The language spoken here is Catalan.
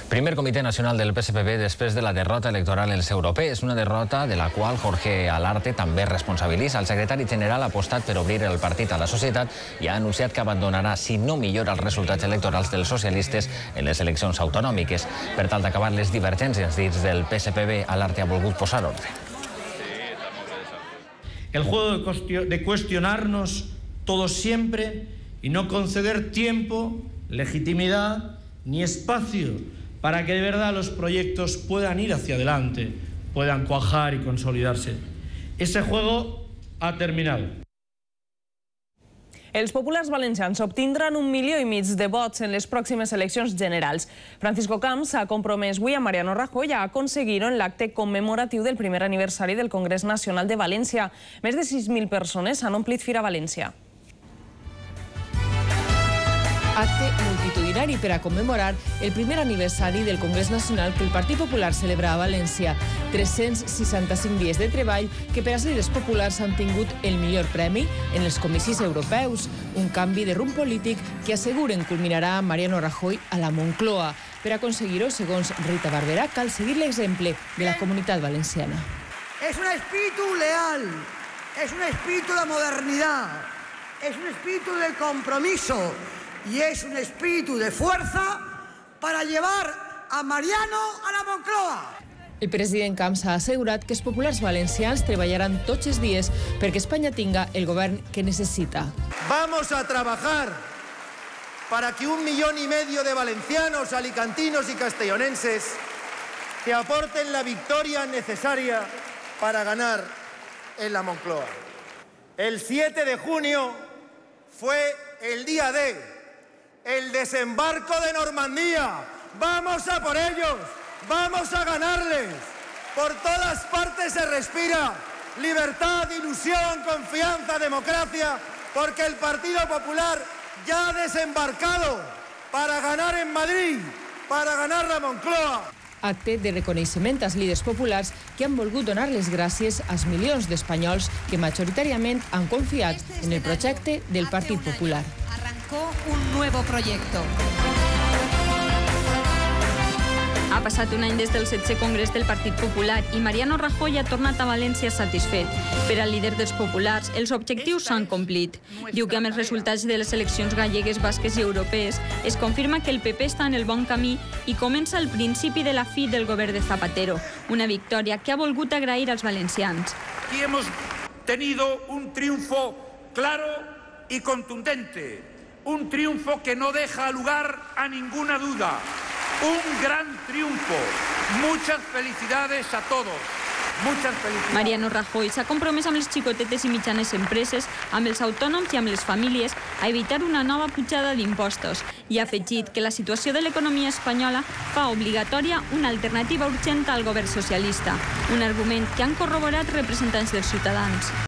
Primer comitè nacional del PSPB després de la derrota electoral als europeus, una derrota de la qual Jorge Alarte també responsabilitza. El secretari general ha apostat per obrir el partit a la societat i ha anunciat que abandonarà si no millora els resultats electorals dels socialistes en les eleccions autonòmiques. Per tal d'acabar les divergències dins del PSPB, Alarte ha volgut posar ordre. El juego de cuestionarnos todo siempre y no conceder tiempo, legitimidad ni espacio para que de verdad los proyectos puedan ir hacia adelante, puedan cuajar y consolidarse. Ese juego ha terminado. Els populars valencians obtindran 1,5 milió de vots en les pròximes eleccions generals. Francisco Camps s'ha compromès avui a Mariano Rajoy a aconseguir-ho en l'acte commemoratiu del primer aniversari del Congrés Nacional de València. Més de 6.000 persones han omplit Fira València. Acte multitudinari per a commemorar el primer aniversari del Congrés Nacional que el Partit Popular celebra a València. 365 dies de treball que per a les líders populars han tingut el millor premi en els comicis europeus. Un canvi de rumb polític que asseguren culminarà Mariano Rajoy a la Moncloa. Per aconseguir-ho, segons Rita Barberà, cal seguir l'exemple de la comunitat valenciana. Es un espíritu leal, es un espíritu de modernidad, es un espíritu de compromiso y es un espíritu de fuerza para llevar a Mariano a la Moncloa. El president Camps ha assegurat que els populars valencians treballaran tots els dies perquè Espanya tinga el govern que necessita. Vamos a trabajar para que 1,5 millones de valencianos, alicantinos y castellonenses que aporten la victoria necesaria para ganar en la Moncloa. El 7 de junio fue el día el desembarco de Normandía. ¡Vamos a por ellos! ¡Vamos a ganarles! Por todas partes se respira libertad, ilusión, confianza, democracia, porque el Partido Popular ya ha desembarcado para ganar en Madrid, para ganar la Moncloa. Acte de reconeixement als líders populars que han volgut donar les gràcies als milions d'espanyols que majoritàriament han confiat en el projecte del Partit Popular. Arrancó un nuevo proyecto. Ha passat un any des del 7è Congrés del Partit Popular i Mariano Rajoy ha tornat a València satisfet. Per al líder dels populars, els objectius s'han complit. Diu que amb els resultats de les eleccions gallegues, basques i europees es confirma que el PP està en el bon camí i comença el principi de la fi del govern de Zapatero, una victòria que ha volgut agrair als valencians. Aquí hemos tenido un triunfo claro y contundente, un triunfo que no deja lugar a ninguna duda. Un gran triunfo. Muchas felicidades a todos. Muchas felicidades. Mariano Rajoy s'ha compromès amb les xicotetes i mitjanes empreses, amb els autònoms i amb les famílies a evitar una nova pujada d'impostos i ha afegit que la situació de l'economia espanyola fa obligatòria una alternativa urgent al govern socialista, un argument que han corroborat representants dels ciutadans.